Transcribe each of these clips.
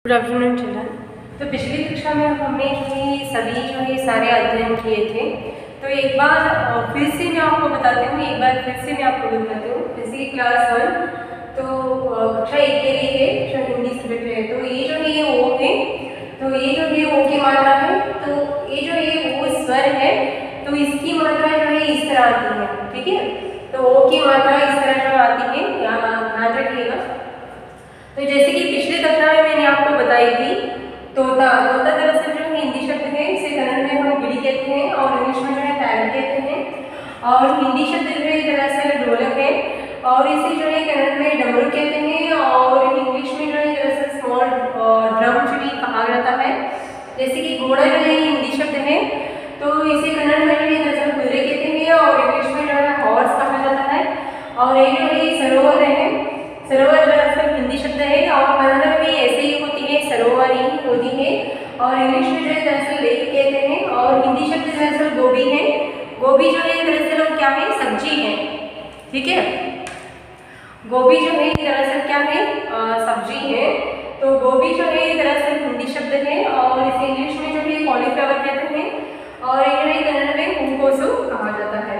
Good afternoon children. तो पिछली कक्षा में हमने जो है सारे अध्ययन किए थे। तो एक बार फिर से मैं आपको बताती हूँ फिजिक्स क्लास 1 तो कक्षा 1 के लिए है जो हिंदी सब्जेक्ट है। तो ये जो है ये ओ है, तो ये जो है ओ की मात्रा है, तो ये जो है ओ स्वर है, तो इसकी मात्रा जो है इस तरह आती है। ठीक है, तो ओ की मात्रा इस तरह जो आती है, यहाँ ध्यान रखिएगा। तो जैसे कि पिछली कक्षा में मैंने आपको बताई थी, तोता दरअसल जो है हिंदी शब्द है, इसे कन्नड़ में हम गिली कहते हैं और इंग्लिश में जो है पैरट कहते हैं। और हिंदी शब्द जो है दरअसल ढोलक है और इसे जो है कन्नड़ में डमरू कहते हैं और इंग्लिश में जो है दरअसल स्मॉल ड्रम भी कहा जाता है। जैसे कि घोड़ा जो है हिंदी शब्द है, तो इसे कन्नड़ में जो है दरअसल कुதிரை कहते हैं और इंग्लिश में जो है हॉर्स कहा जाता है। और ये जो है सरोवर है, सरोवर दरअसल हिंदी शब्द है और कन्नड़ में ऐसे ही होती है, सरोवर ही होती है। और इंग्लिश में जो है दरअसल लेक कहते हैं और हिंदी शब्द दरअसल गोभी है। गोभी जो है दरअसल क्या है, सब्जी है। ठीक है, गोभी जो है दरअसल क्या है, सब्जी है। तो गोभी जो है दरअसल हिंदी शब्द है और इसे इंग्लिश में जो है कॉलीफ्लावर कहते हैं और ये जो है कन्नड़ में हूकोसु कहा जाता है।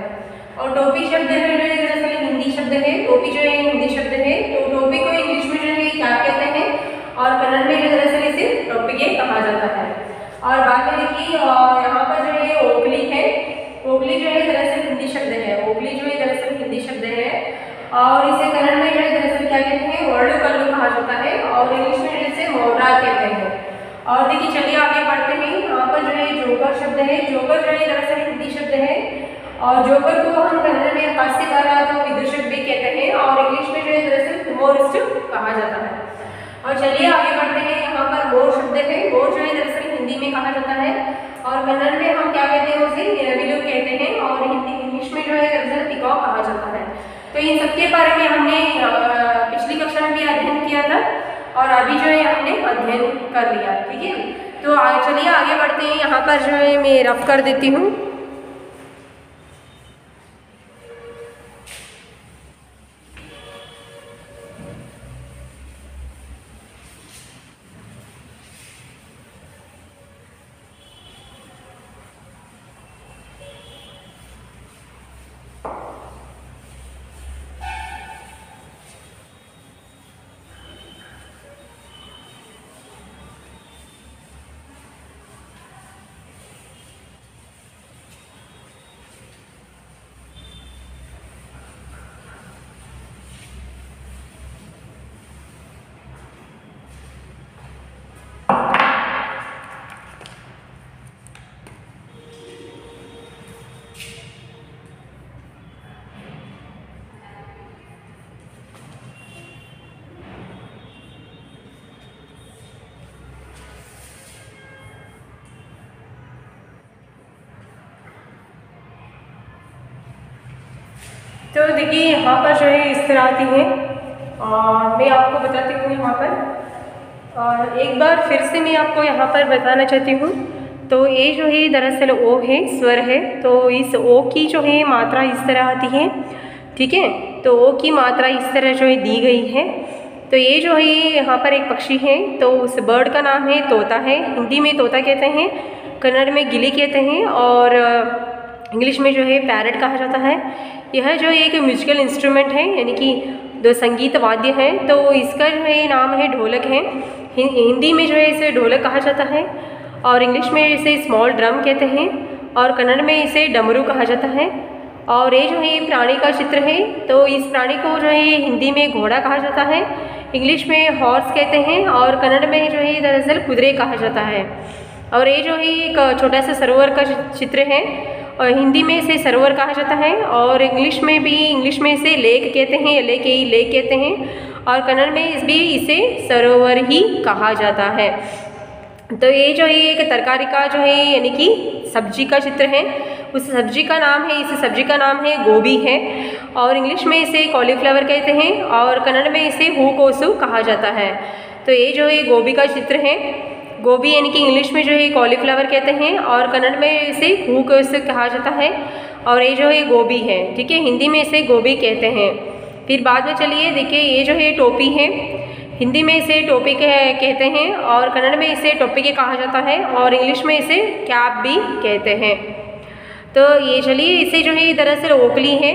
और टोपी शब्द जो है दरअसल हिंदी शब्द है, टोपी जो है हिंदी शब्द है। तो टोपी को इंग्लिश में जो है क्या कहते हैं और कन्नड़ में जो दरअसल इसे टोपिगे कहा जाता है। और बाद में देखिए यहाँ पर जो है ओखली है, ओखली जो है दरअसल हिंदी शब्द है, ओखली जो है दरअसल हिंदी शब्द है और इसे कन्नड़ में जो है दरअसल क्या कहते हैं, वर्ल्ड कल्लू कहा जाता है और इंग्लिश में जैसे मोटा कहते हैं। और देखिए चलिए आगे बढ़ते हैं। यहाँ पर जो है जोकर शब्द है, जोकर जो है दरअसल हिंदी शब्द है और जोकर को हम कन्नड़ में हास्यकार तो विदूषक भी कहते हैं और इंग्लिश में जो है दरअसल ह्यूमोरिस्ट कहा जाता है। और चलिए आगे बढ़ते हैं। यहाँ पर मोर शब्द है, मोर जो है दरअसल हिंदी में कहा जाता है और कन्नड़ में हम क्या कहते हैं, उसे निलबिलु कहते हैं और हिंदी इंग्लिश में जो है दरअसल पिकॉक कहा जाता है। तो इन सबके बारे में हमने पिछली कक्षा में भी अध्ययन किया था और अभी जो है हमने अध्ययन कर लिया। ठीक है, तो चलिए आगे बढ़ते हैं। यहाँ पर जो है मैं रफ कर देती हूँ। तो देखिए यहाँ पर जो है इस तरह आती है और मैं आपको बताती हूँ यहाँ पर। और एक बार फिर से मैं आपको यहाँ पर बताना चाहती हूँ। तो ये जो है दरअसल ओ है, स्वर है। तो इस ओ की जो है मात्रा इस तरह आती है। ठीक है, तो ओ की मात्रा इस तरह जो है दी गई है। तो ये जो है यहाँ पर एक पक्षी है, तो उस बर्ड का नाम है तोता है। हिंदी में तोता कहते हैं, कन्नड़ में गिली कहते हैं और इंग्लिश में जो है पैरट कहा जाता है। यह जो एक म्यूजिकल इंस्ट्रूमेंट है, यानी कि दो संगीत वाद्य है। तो इसका जो है नाम है ढोलक है। हिंदी में जो है इसे ढोलक कहा जाता है और इंग्लिश में इसे स्मॉल ड्रम कहते हैं और कन्नड़ में इसे डमरू कहा जाता है। और ये जो है प्राणी का चित्र है, तो इस प्राणी को जो है हिंदी में घोड़ा कहा जाता है, इंग्लिश में हॉर्स कहते हैं और कन्नड़ में जो है दरअसल कुதிரை कहा जाता है। और ये जो है एक छोटा सा सरोवर का चित्र है और हिंदी में इसे सरोवर कहा जाता है और इंग्लिश में इसे लेक कहते हैं, लेक कहते हैं और कन्नड़ में भी इसे सरोवर ही कहा जाता है। तो ये जो है एक तरकारी का जो है यानी कि सब्जी का चित्र है। उस सब्जी का नाम है, इस सब्जी का नाम है गोभी है और इंग्लिश में इसे कॉलीफ्लावर कहते हैं और कन्नड़ में इसे हूकोसु कहा जाता है। तो ये जो है गोभी का चित्र है। गोभी यानी कि इंग्लिश में जो है कॉलीफ्लावर कहते हैं और कन्नड़ में इसे हूकोसु कहा जाता है और ये जो है गोभी है। ठीक है, हिंदी में इसे गोभी कहते हैं। फिर बाद में चलिए देखिए, ये जो है टोपी है। हिंदी में इसे टोपी कहते हैं और कन्नड़ में इसे टोपी कहा जाता है और इंग्लिश में इसे कैप भी कहते हैं। तो ये चलिए इसे जो है दरअसल ओकली है।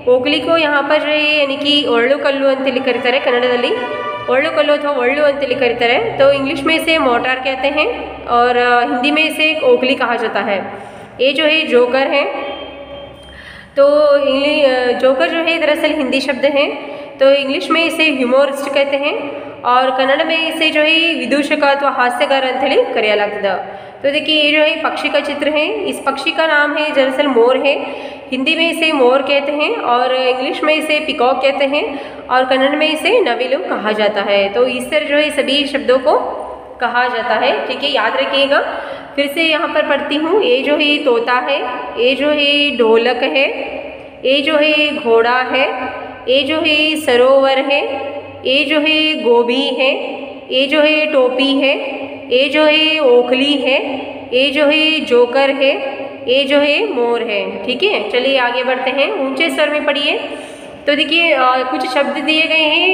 ओकली को यहाँ पर जो है यानी कि ಒಳ್ಳು ಕಲ್ಲು ಅಂತೇಳಿ ಕರೀತಾರೆ ಕನ್ನಡದಲ್ಲಿ, ಒಳ್ಳು ಕಲ್ಲು ಅಥವಾ ಒಳ್ಳು ಅಂತೇಳಿ ಕರೀತಾರೆ। तो इंग्लिश में इसे मोटार कहते हैं और हिंदी में इसे ओकली कहा जाता है। ये जो है जोकर है, तो जोकर जो है दरअसल हिंदी शब्द है, तो इंग्लिश में इसे ह्यूमोरिस्ट कहते हैं और कन्नड़ में इसे जो है विदूषक अथवा हास्यकार ಅಂತೇಳಿ ಕರೆಯಲಾಗ್ತದೆ। तो देखिए ये जो है पक्षी का चित्र है, इस पक्षी का नाम है दरअसल मोर है। हिंदी में इसे मोर कहते हैं और इंग्लिश में इसे पिकॉक कहते हैं और कन्नड़ में इसे नविलु कहा जाता है। तो इस तरह जो है सभी शब्दों को कहा जाता है, ठीक है, याद रखिएगा। फिर से यहाँ पर पढ़ती हूँ। ये जो है तोता है, ये जो है ढोलक है, ये जो है घोड़ा है, ये जो है सरोवर है, ये जो है गोभी है, ये जो है टोपी है, ये जो है ओखली है, ये जो है जोकर है, ये जो है मोर है, ठीक है। चलिए आगे बढ़ते हैं, ऊंचे स्वर में पढ़िए। तो देखिए कुछ शब्द दिए गए हैं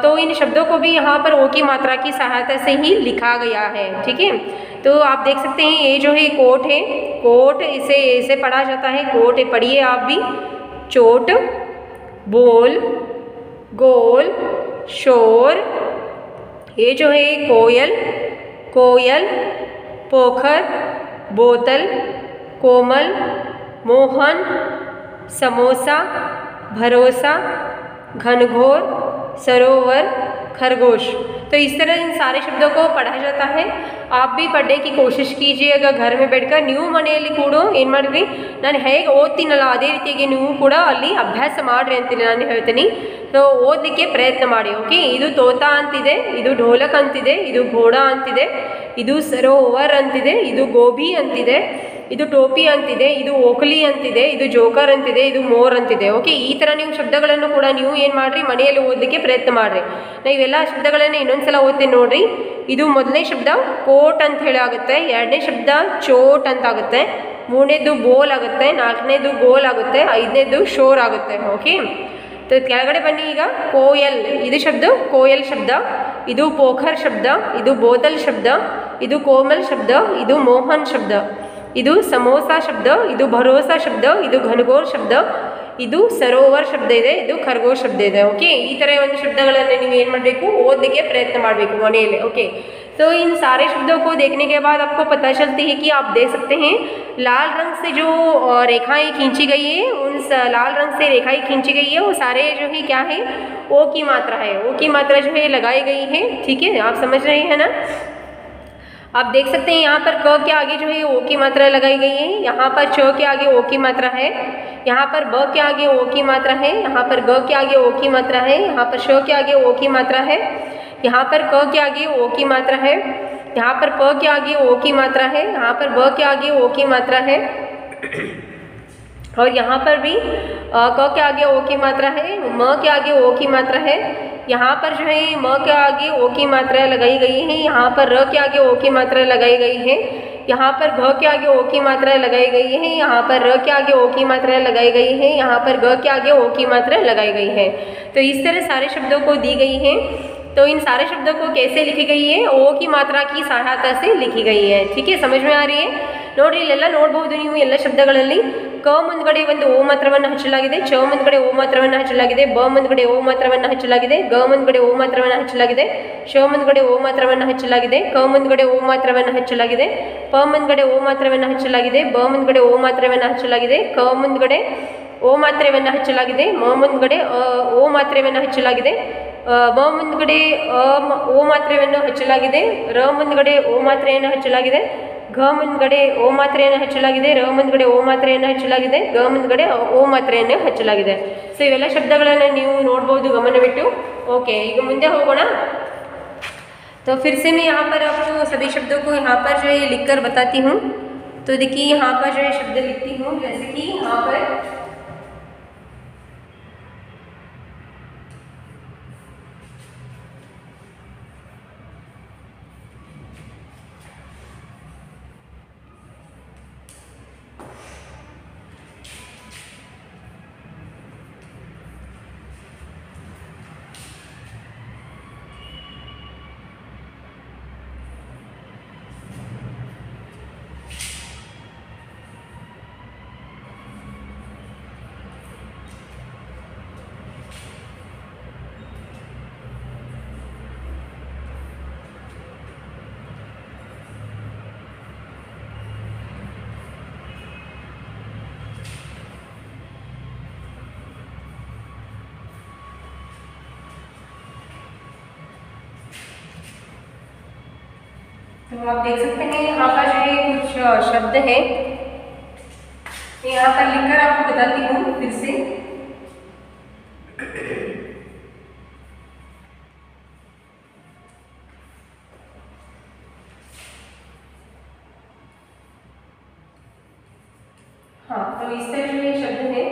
तो इन शब्दों को भी यहाँ पर ओ की मात्रा की सहायता से ही लिखा गया है, ठीक है। तो आप देख सकते हैं ये जो है कोट है, कोट इसे पढ़ा जाता है, कोट पढ़िए आप भी। चोट, बोल, गोल, शोर, ये जो है कोयल, कोयल, पोखर, बोतल, कोमल, मोहन, समोसा, भरोसा, घनघोर, सरोवर, खरगोश। तो इस तरह इन सारे शब्दों को पढ़ा जाता है। आप भी पढ़ने की कोशिश कीजिएगा घर में बैठकर। ನೀವು ಮನೆಯಲ್ಲಿ ಕೂಡ ಏನು ಮಾಡಿರಿ, ನಾನು ಹೇಗೆ ಓದ್ತೀನಲ್ಲ ಅದೇ ರೀತಿಯಾಗಿ ನೀವು ಕೂಡ ಅಲ್ಲಿ ಅಭ್ಯಾಸ ಮಾಡಿರಿ ಅಂತೇಳಿ ನಾನು ಹೇಳ್ತೀನಿ। ಸೊ ಓದಲಿಕ್ಕೆ ಪ್ರಯತ್ನ ಮಾಡಿ, ಓಕೆ। ಇದು ತೋತ ಅಂತಿದೆ, ಇದು ಢೋಲಕ್ ಅಂತಿದೆ, ಇದು ಘೋಡ ಅಂತಿದೆ, ಇದು ಸರೋವರ್ ಅಂತಿದೆ, ಇದು ಗೋಬಿ ಅಂತಿದೆ, ಇದು ಟೋಪಿ ಅಂತಿದೆ, ಇದು ಓಕಲಿ ಅಂತಿದೆ, ಇದು ಜೋಕರ್ ಅಂತಿದೆ, ಇದು ಮೋರ್ ಅಂತಿದೆ, ಓಕೆ। ಈ ಥರ ನೀವು ಶಬ್ದಗಳನ್ನು ಕೂಡ ನೀವು ಏನು ಮಾಡಿರಿ ಮನೆಯಲ್ಲಿ ಓದಲಿಕ್ಕೆ ಪ್ರಯತ್ನ ಮಾಡಿರಿ। ನಾವು ಇವೆಲ್ಲ ಶಬ್ದಗಳನ್ನು ಇನ್ನೊಂದ್ಸಲ ಓದ್ತೀನಿ ನೋಡ್ರಿ। ಇದು ಮೊದಲನೇ ಶಬ್ದ ಕೋಟ್ ಅಂತ ಹೇಳಿ ಆಗುತ್ತೆ, ಎರಡನೇ ಶಬ್ದ ಚೋಟ್ ಅಂತ ಆಗುತ್ತೆ, ಮೂರನೇದು ಬೋಲ್ ಆಗುತ್ತೆ, ನಾಲ್ಕನೇದು ಗೋಲ್ ಆಗುತ್ತೆ, ಐದನೇದು ಶೋರ್ ಆಗುತ್ತೆ, ಓಕೆ। तो ಕೆಳಗಡೆ ಬನ್ನಿ ಈಗ। ಕೋಯಲ್, ಇದು ಶಬ್ದ ಕೋಯಲ್ ಶಬ್ದ, ಇದು ಪೋಖರ್ ಶಬ್ದ, ಇದು ಬೋತಲ್ ಶಬ್ದ, ಇದು ಕೋಮಲ್ ಶಬ್ದ, ಇದು ಮೋಹನ್ ಶಬ್ದ, ಇದು ಸಮೋಸಾ ಶಬ್ದ, ಇದು ಭರೋಸಾ ಶಬ್ದ, ಇದು ಘನಘೋರ್ ಶಬ್ದ, ಇದು ಸರೋವರ್ ಶಬ್ದ ಇದೆ, ಇದು ಖರ್ಗೋಶ್ ಶಬ್ದ ಇದೆ, ಓಕೆ। ಈ ಥರ ಒಂದು ಶಬ್ದಗಳನ್ನು ನೀವು ಏನು ಮಾಡಬೇಕು, ಓದಲಿಕ್ಕೆ ಪ್ರಯತ್ನ ಮಾಡಬೇಕು ಮನೆಯಲ್ಲಿ, ಓಕೆ। तो इन सारे शब्दों को देखने के बाद आपको पता चलती है कि आप देख सकते हैं लाल रंग से जो रेखाएं खींची गई है, उन लाल रंग से रेखाएं खींची गई है वो सारे जो है क्या है, ओ की मात्रा है, ओ की मात्रा जो है लगाई गई है, ठीक है। आप समझ रहे हैं ना। आप देख सकते हैं यहाँ पर क के आगे जो है ओ की मात्रा लगाई गई है, यहाँ पर च के आगे ओ की मात्रा है, यहाँ पर ब के आगे ओ की मात्रा है, यहाँ पर ग के आगे ओ की मात्रा है, यहाँ पर श के आगे ओ की मात्रा है, यहाँ पर क के आगे ओ की मात्रा है, यहाँ पर प के आगे ओ की मात्रा है, यहाँ पर ब के आगे ओ की मात्रा है और यहाँ पर भी क के आगे ओ की मात्रा है, म के आगे ओ की मात्रा है, यहाँ पर जो है म के आगे ओ की मात्रा लगाई गई है, यहाँ पर र के आगे ओ की मात्रा लगाई गई है, यहाँ पर घ के आगे ओ की मात्रा लगाई गई है, यहाँ पर र के आगे ओ की मात्रा लगाई गई है, यहाँ पर ग के आगे ओ की मात्रा लगाई गई है। तो इस तरह सारे शब्दों को दी गई है। तो इन सारे शब्दों को कैसे लिखी गई है, ओ की मात्रा की सहायता से लिखी गई है, ठीक है। समझ में आ रही है। ನೋಡ್ರಿ ಇಲ್ಲೆಲ್ಲ ನೋಡಬಹುದು ನೀವು ಎಲ್ಲ ಶಬ್ದಗಳಲ್ಲಿ ಕ ಮುಂದ್ಗಡೆ ಒಂದು ಓ ಮಾತ್ರವನ್ನು ಹಚ್ಚಲಾಗಿದೆ, ಚ ಮುಂದ್ಗಡೆ ಓ ಮಾತ್ರವನ್ನು ಹಚ್ಚಲಾಗಿದೆ, ಬ ಮುಂದ್ಗಡೆ ಓ ಮಾತ್ರವನ್ನು ಹಚ್ಚಲಾಗಿದೆ, ಗ ಮುಂದ್ಗಡೆ ಓ ಮಾತ್ರವನ್ನು ಹಚ್ಚಲಾಗಿದೆ, ಶ ಮುಂದ್ಗಡೆ ಓ ಮಾತ್ರವನ್ನು ಹಚ್ಚಲಾಗಿದೆ, ಕ ಮುಂದ್ಗಡೆ ಓ ಮಾತ್ರವನ್ನು ಹಚ್ಚಲಾಗಿದೆ, ಪ ಮುಂದ್ಗಡೆ ಓ ಮಾತ್ರವನ್ನು ಹಚ್ಚಲಾಗಿದೆ, ಬ ಮುಂದ್ಗಡೆ ಓ ಮಾತ್ರವನ್ನು ಹಚ್ಚಲಾಗಿದೆ, ಕ ಮುಂದ್ಗಡೆ ಓ ಮಾತ್ರೆಯನ್ನು ಹಚ್ಚಲಾಗಿದೆ, ಮ ಮುಂದ್ಗಡೆ ಓ ಮಾತ್ರೆಯನ್ನು ಹಚ್ಚಲಾಗಿದೆ, ಮ ಮುಂದ್ಗಡೆ ಓ ಮಾತ್ರೆಯನ್ನು ಹಚ್ಚಲಾಗಿದೆ, ರ ಮುಂದ್ಗಡೆ ಓ ಮಾತ್ರೆಯನ್ನು ಹಚ್ಚಲಾಗಿದೆ, ಘ ಮುಂದ್ಗಡೆ ಓ ಮಾತ್ರೆಯನ್ನು ಹಚ್ಚಲಾಗಿದೆ, ರ ಮುಂದ್ಗಡೆ ಓ ಮಾತ್ರೆಯನ್ನು ಹಚ್ಚಲಾಗಿದೆ, ಗ ಮುಂದ್ಗಡೆ ಓ ಮಾತ್ರೆಯನ್ನು ಹಚ್ಚಲಾಗಿದೆ। ಸೊ ಇವೆಲ್ಲ ಶಬ್ದಗಳನ್ನು ನೀವು ನೋಡ್ಬೋದು ಗಮನವಿಟ್ಟು, ಓಕೆ। ಈಗ ಮುಂದೆ ಹೋಗೋಣ। तो फिर से मैं यहाँ पर आपको सभी शब्दों को यहाँ पर जो है लिख कर बताती हूँ। तो देखिए यहाँ पर जो है शब्द लिखती हूँ, जैसे कि यहाँ पर तो आप देख सकते हैं यहाँ पर जो है कुछ शब्द हैं, यहाँ पर लिखकर आपको बताती हूँ फिर से। हाँ, तो इस तरह जो ये शब्द है।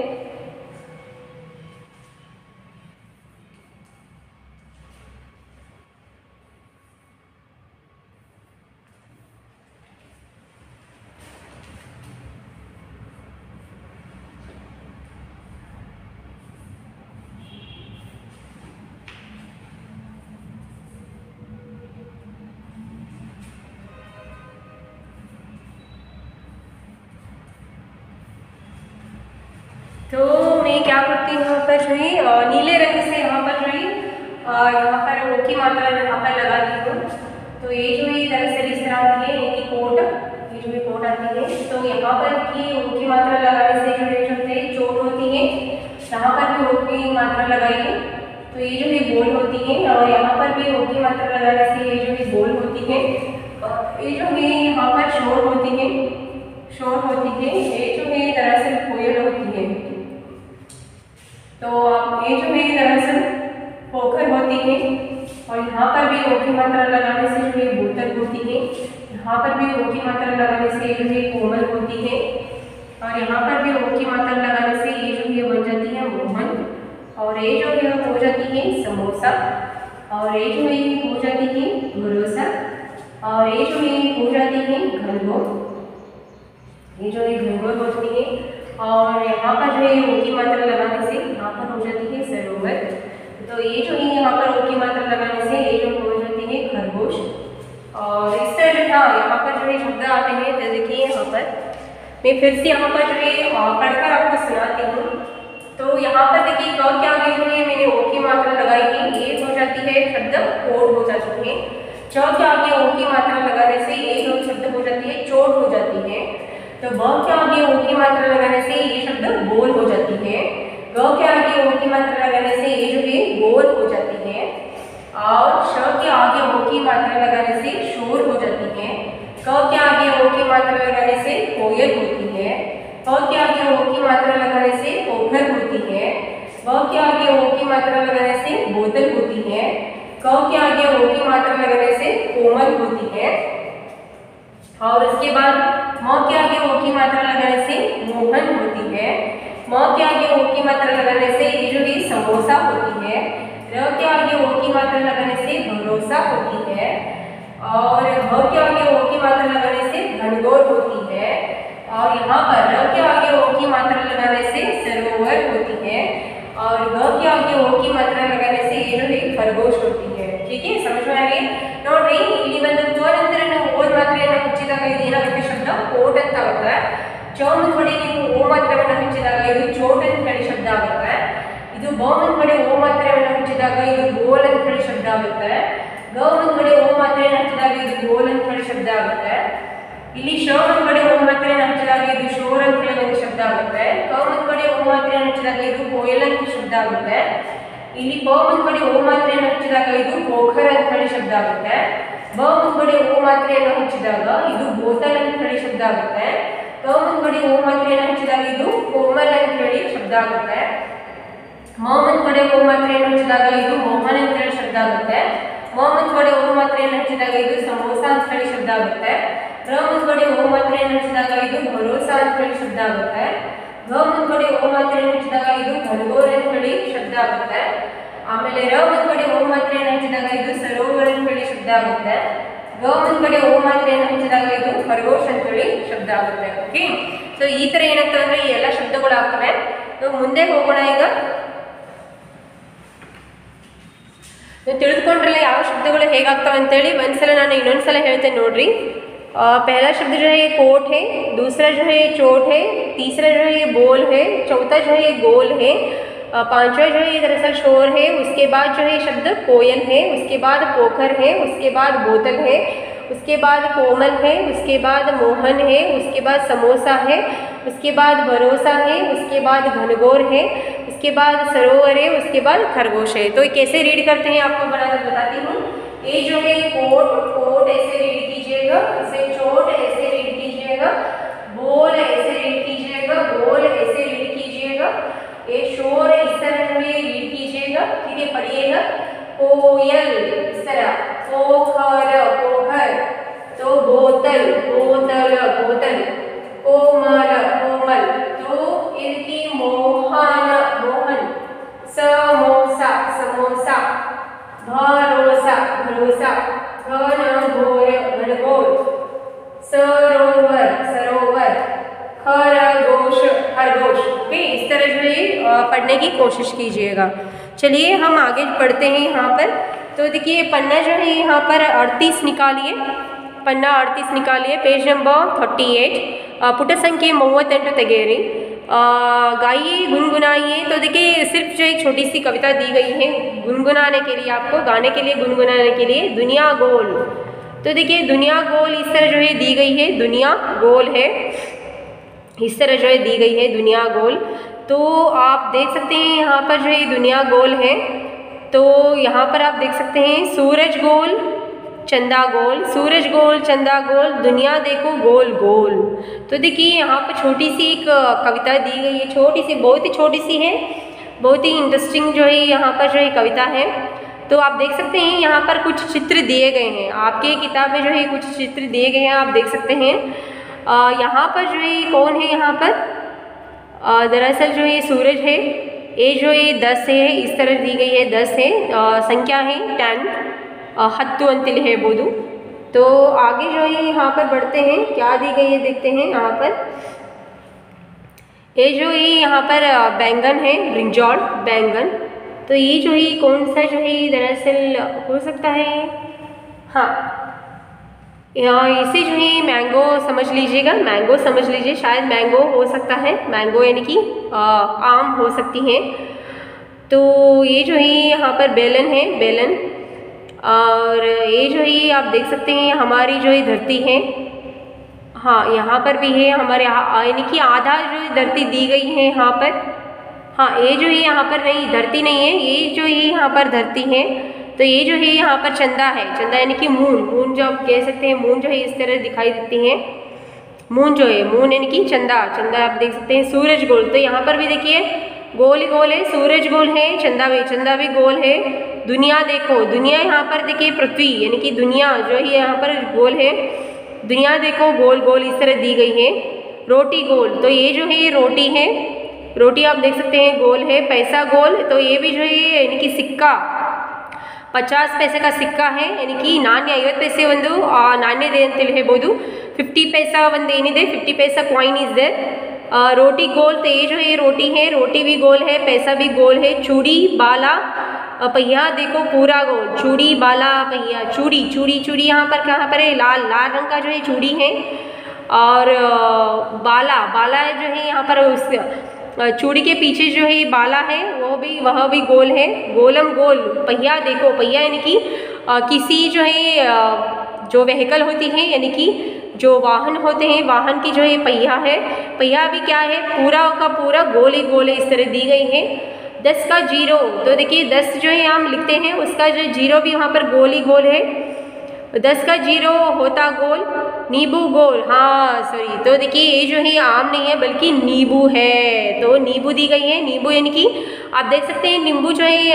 तो मैं क्या करती हूँ यहाँ पर जो है नीले रंग से यहाँ पर जो है यहाँ पर ओ की मात्रा यहाँ पर लगाती हूँ। तो ये जो है दरअसल इस तरह की है, इनकी कोट, ये जो है कोट आती है। तो यहाँ पर की ओ की मात्रा लगाने से जो है चोट होती है, यहाँ पर भी ओ की मात्रा लगाइए तो ये जो है बोल होती है, और यहाँ पर भी ओ की मात्रा लगाने से ये जो है बोल होती है। ये जो है यहाँ पर शोर होती है, शोर होती है, ये जो है दरअसल कोयल होती है। तो ये जो है दरअसल पोखर होती है, और यहाँ पर भी ओ की मात्रा लगाने से जो है बोतल होती है, यहाँ पर भी ओ की मात्रा लगाने से जो है कोमल होती है, और यहाँ पर भी ओ की मात्रा लगाने से ये जो है बन जाती है मोहन, और ये जो है हो जाती है समोसा, और ये जो है हो जाती है भरोसा, और ये जो है हो जाती है घनघोर, ये जो है घनघोर होती है। और यहाँ पर जो है ओ की मात्रा लगाने से यहाँ पर हो जाती है सरोवर। तो ये जो है यहाँ पर ओ की मात्रा लगाने से ये जो हो जाती है खरगोश। और इस तरह जो है यहाँ पर जो है शब्द आते हैं। तो देखिए यहाँ पर मैं फिर से यहाँ पर जो है पढ़कर आपको सुनाती हूँ। तो यहाँ पर देखिए क के आगे जो है मैंने ओ की मात्रा लगाई है, ये हो जाती है शब्द कोट हो जाती है। च के आगे ओ की मात्रा लगाने से ये जो शब्द हो जाती है चोट हो जाती है। तो ब के आगे ओ की मात्रा लगाने से ये शब्द बोल हो जाती है। ग के आगे ओ की मात्रा लगाने से ये जो है गोल हो जाती है। और श के आगे ओ की मात्रा लगाने से शोर हो जाती है। क के आगे ओ की मात्रा लगाने से कोयल होती है। प के आगे ओ की मात्रा लगाने से पोखर होती है। ब के आगे ओ की मात्रा लगाने से बोतल होती है। क के आगे ओ की मात्रा लगाने से कोमल होती है। और उसके बाद म के आगे ओ की मात्रा लगाने से मोहन होती है। म के आगे ओ की मात्रा लगाने से ये जो है समोसा होती है। र के आगे ओ की मात्रा लगाने से भरोसा होती है। और भ के आगे ओ की मात्रा लगाने से घनघोर होती है। और यहाँ पर र के आगे ओ की मात्रा लगाने से सरोवर होती है। और ग के आगे ओ की मात्रा लगाने से ये जो है खरगोश होती है। ठीक है, समझ में आ गई? ನೋಡ್ರಿ ಇಲ್ಲಿ ಒಂದು ತ್ವ ನಂತರ ನಾವು ಓ ಮಾತ್ರೆಯನ್ನು ಹಚ್ಚಿದಾಗ ಇದು ಏನಾಗುತ್ತೆ ಶಬ್ದ ಕೋಟ್ ಅಂತ ಆಗುತ್ತೆ. ಚ ಮುಂದ್ಗಡೆ ನೀವು ಓ ಮಾತ್ರೆಯನ್ನು ಹಚ್ಚಿದಾಗ ಇದು ಚೋಟ್ ಅಂತ ಹೇಳಿ ಶಬ್ದ ಆಗುತ್ತೆ. ಇದು ಬ ಮುಂದ್ಗಡೆ ಓ ಮಾತ್ರೆಯನ್ನು ಹಚ್ಚಿದಾಗ ಇದು ಗೋಲ್ ಅಂತ ಹೇಳಿ ಶಬ್ದ ಆಗುತ್ತೆ. ಗ ಮುಂದ್ಗಡೆ ಓ ಮಾತ್ರೆಯನ್ನು ಹಚ್ಚಿದಾಗ ಇದು ಗೋಲ್ ಅಂತ ಹೇಳಿ ಶಬ್ದ ಆಗುತ್ತೆ. ಇಲ್ಲಿ ಶ ಮುಂದ್ಗಡೆ ಓ ಮಾತ್ರೆಯನ್ನು ಹಚ್ಚಿದಾಗ ಇದು ಶೋರ್ ಅಂತ ಹೇಳಿ ಒಂದು ಶಬ್ದ ಆಗುತ್ತೆ. ಕ ಮುಂದ್ಗಡೆ ಓ ಮಾತ್ರೆಯನ್ನು ಹಚ್ಚಿದಾಗ ಇದು ಕೋಯಲ್ ಅಂತ ಶಬ್ದ ಆಗುತ್ತೆ. ಇಲ್ಲಿ ಪ ಮುಂದ್ಗಡೆ ಓ ಮಾತ್ರೆಯನ್ನು ಹಚ್ಚಿದಾಗ ಇದು ಪೋಖರ್ ಅಂತ ಹೇಳಿ ಶಬ್ದ ಆಗುತ್ತೆ. ಬ ಮುಂದ್ಗಡೆ ಓ ಮಾತ್ರೆಯನ್ನು ಹಚ್ಚಿದಾಗ ಇದು ಬೋತಲ್ ಅಂತ ಹೇಳಿ ಶಬ್ದ ಆಗುತ್ತೆ. ಕ ಮುಂದ್ಗಡೆ ಓ ಮಾತ್ರೆಯನ್ನು ಹಚ್ಚಿದಾಗ ಇದು ಕೋಮಲ್ ಅಂತ ಹೇಳಿ ಶಬ್ದ ಆಗುತ್ತೆ. ಮ ಮುಂದ್ಗಡೆ ಓ ಮಾತ್ರೆಯನ್ನು ಹಚ್ಚಿದಾಗ ಇದು ಮೋಹನ್ ಅಂತ ಹೇಳಿ ಶಬ್ದ ಆಗುತ್ತೆ. ಮ ಮುಂದ್ಗಡೆ ಓ ಮಾತ್ರೆಯನ್ನು ಹಚ್ಚಿದಾಗ ಇದು ಸಮೋಸ ಅಂತ ಹೇಳಿ ಶಬ್ದ ಆಗುತ್ತೆ. ರ ಮುಂದ್ಗಡೆ ಓ ಮಾತ್ರೆಯನ್ನು ಹಚ್ಚಿದಾಗ ಇದು ಭರೋಸಾ ಅಂತ ಹೇಳಿ ಶಬ್ದ ಆಗುತ್ತೆ. ಗ ಮುಂದ್ಗಡೆ ಓ ಮಾತ್ರೆಯನ್ನು ಹಚ್ಚಿದಾಗ ಇದು घनघोर ಅಂತ ಹೇಳಿ ಶಬ್ದ ಆಗುತ್ತೆ. ಆಮೇಲೆ ರ ಮುಂದ್ಗಡೆ ಓ ಮಾತ್ರೆಯನ್ನು ಹಚ್ಚಿದಾಗ ಇದು ಸರೋವರ ಅಂತ ಹೇಳಿ ಶಬ್ದ ಆಗುತ್ತೆ. ಗ ಮುಂದ್ಗಡೆ ಓ ಮಾತ್ರೆಯನ್ನು ಹಚ್ಚಿದಾಗ ಇದು ಖರಗೋಶ್ ಅಂತ ಹೇಳಿ ಶಬ್ದ ಆಗುತ್ತೆ. ಓಕೆ, ಸೊ ಈ ತರ ಏನಾಗ್ತವೆ ಅಂದ್ರೆ ಈ ಎಲ್ಲ ಶಬ್ದಗಳು ಆಗ್ತವೆ. ನಾವು ಮುಂದೆ ಹೋಗೋಣ. ಈಗ ನೀವು ತಿಳಿದುಕೊಂಡ್ರಲ್ಲ ಯಾವ ಶಬ್ದಗಳು ಹೇಗಾಗ್ತವೆ ಅಂತೇಳಿ. ಒಂದ್ಸಲ ನಾನು ಇನ್ನೊಂದ್ಸಲ ಹೇಳ್ತೇನೆ ನೋಡ್ರಿ. पहला शब्द जो है ये कोट है, दूसरा जो है ये चोट है, तीसरा जो है ये बोल है, चौथा जो है ये गोल है, पांचवा जो है ये दरअसल शोर है, उसके बाद जो है शब्द कोयल है, उसके बाद पोखर है, उसके बाद बोतल है, उसके बाद कोमल है, उसके बाद मोहन है, उसके बाद समोसा है, उसके बाद भरोसा है, उसके बाद घनघोर है, उसके बाद सरोवर है, उसके बाद खरगोश है. तो कैसे रीड करते हैं आपको बनाकर बताती हूँ. ये जो है कोट, कोट ऐसे रीड कीजिएगा, इसे चोट ऐसे रीड कीजिएगा, बोल ऐसे रीड कीजिएगा, बोल ऐसे रीड कीजिएगा। ये शोर इस तरह जो है रीड कीजिएगा, ठीक है, पढ़िएगा। कोयल इस तरह, पोखर पोखर, तो बोतल बोतल बोतल, कोमल कोमल, तो इनकी मोहन मोहन, समोसा समोसा, भरोसा भरोसा, घनघोर घनघोर, सरोवर सरोवर, खरगोश खरगोश। ओके, इस तरह जो है पढ़ने की कोशिश कीजिएगा। चलिए हम आगे पढ़ते हैं यहाँ पर। तो देखिए पन्ना जो है यहाँ पर 38 निकालिए, पन्ना 38 निकालिए, पेज नंबर 38, पुट संख्या 38 ತೆಗೆಯಿರಿ। गाइए गुनगुनाइए। तो देखिए सिर्फ जो एक छोटी सी कविता दी गई है गुनगुनाने के लिए, आपको गाने के लिए, गुनगुनाने के लिए। दुनिया गोल, तो देखिए दुनिया गोल इस तरह जो है दी गई है, दुनिया गोल है, इस तरह जो है दी गई है दुनिया गोल। तो आप देख सकते हैं यहाँ पर जो है दुनिया गोल है। तो यहाँ पर आप देख सकते हैं सूरज गोल चंदा गोल, सूरज गोल चंदा गोल, दुनिया देखो गोल गोल। तो देखिए यहाँ पर छोटी सी एक कविता दी गई है, छोटी सी, बहुत ही छोटी सी है, बहुत ही इंटरेस्टिंग जो है यहाँ पर जो है कविता है। तो आप देख सकते हैं यहाँ पर कुछ चित्र दिए गए हैं, आपके किताब में जो है कुछ चित्र दिए गए हैं, आप देख सकते हैं। यहाँ पर जो है कौन है, यहाँ पर दरअसल जो ये सूरज है, ये जो ये 10 है, इस तरह दी गई है, 10 है, संख्या है 10, 10 अंतिल है बोधू। तो आगे जो है यहाँ पर बढ़ते हैं, क्या दी गई है देखते हैं। यहाँ पर ये जो है यहाँ पर बैंगन है, ब्रिंजॉल बैंगन। तो ये जो है कौन सा जो है दरअसल हो सकता है, हाँ इसे जो है मैंगो समझ लीजिएगा, मैंगो समझ लीजिए, शायद मैंगो हो सकता है, मैंगो यानी कि आम हो सकती है। तो ये जो है यहाँ पर बेलन है, बेलन। और ये जो है आप देख सकते हैं हमारी जो है धरती है, हाँ यहाँ पर भी है हमारे, यानी कि आधा जो धरती दी गई है यहाँ पर। हाँ ये जो है यहाँ पर नहीं, धरती नहीं है, ये जो है यहाँ पर धरती है। तो ये जो है यहाँ पर चंदा है, चंदा यानी कि मून, मून जो आप कह सकते हैं, मून जो है इस तरह दिखाई देती है, मून जो है, मून यानी कि चंदा, चंदा आप देख सकते हैं। सूरज गोल, तो यहाँ पर भी देखिए गोल ही गोल है, सूरज गोल है, चंदा भी गोल है। दुनिया देखो, दुनिया यहाँ पर देखिए पृथ्वी यानी कि दुनिया जो है यहाँ पर गोल है, दुनिया देखो गोल गोल इस तरह दी गई है। रोटी गोल, तो ये जो है ये रोटी है, रोटी आप देख सकते हैं गोल है। पैसा गोल, तो ये भी जो है यानी कि सिक्का, 50 पैसे का सिक्का है, यानी कि नाण्य 50 पैसे ಒಂದು ನಾಣ್ಯದೆ ಅಂತ ಹೇಳ್ಬೋದು। 50 पैसा ಒಂದು ಏನಿದೆ, 50 पैसा कॉइन इज देयर। रोटी गोल, तो ये जो ये रोटी है, रोटी भी गोल है, पैसा भी गोल है। चूड़ी बाला पहिया देखो पूरा गोल, चूड़ी बाला पहिया, चूड़ी चूड़ी चूड़ी यहाँ पर कहाँ पर है, लाल लाल रंग का जो है चूड़ी है। और बाला, बाला जो है यहाँ पर उस चूड़ी के पीछे जो है बाला है, वह भी गोल है। गोलम गोल, पहिया देखो, पहिया यानी कि किसी जो है जो व्हीकल होती है, यानी कि जो वाहन होते हैं, वाहन की जो है पहिया है, पहिया भी क्या है, पूरा का पूरा गोल ही गोल है, इस तरह दी गई है। 10 का जीरो, तो देखिए 10 जो है हम लिखते हैं, उसका जो जीरो भी वहाँ पर गोल ही गोल है। 10 का जीरो होता गोल। नींबू गोल, हाँ सॉरी, तो देखिए ये जो है आम नहीं है बल्कि नींबू है, तो नींबू दी गई है। नींबू यानी कि आप देख सकते हैं नींबू जो है,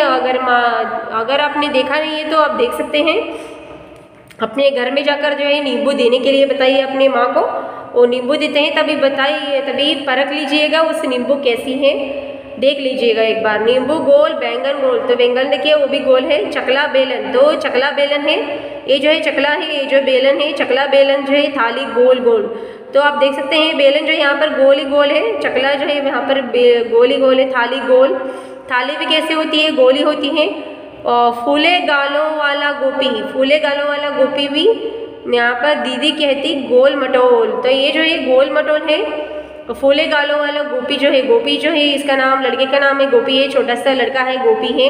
अगर आपने देखा नहीं है तो आप देख सकते हैं, अपने घर में जाकर जो है नींबू देने के लिए बताइए अपने माँ को, वो नींबू देते हैं, तभी बताइए, तभी परख लीजिएगा उस नींबू कैसी है, देख लीजिएगा एक बार। नींबू गोल, बैंगन गोल, तो बैंगन देखिए वो भी गोल है। चकला बेलन, तो चकला बेलन है, ये जो है चकला है, ये जो बेलन है चकला बेलन जो है। थाली गोल गोल, तो आप देख सकते हैं बेलन जो है यहाँ पर गोल ही गोल है, चकला जो है यहाँ पर गोल ही गोल है। थाली गोल, थाली भी कैसे होती है, गोली होती है। फूले गालों वाला गोपी, फूले गालों वाला गोपी भी यहाँ पर दीदी कहती गोल मटोल, तो ये जो है गोल मटोल है। फूले गालों वाला गोपी जो है, गोपी जो है इसका नाम, लड़के का नाम है गोपी है, छोटा सा लड़का है गोपी है।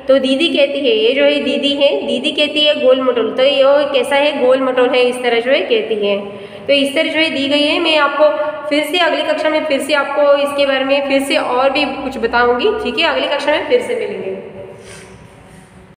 तो दीदी कहती है, ये जो है दीदी है, दीदी कहती है गोल मटोल, तो ये कैसा है, गोल मटोल है, इस तरह जो है कहती है। तो इस तरह जो है दी गई है। मैं आपको फिर से अगली कक्षा में फिर से आपको इसके बारे में फिर से और भी कुछ बताऊंगी, ठीक है, अगली कक्षा में फिर से मिलेंगे।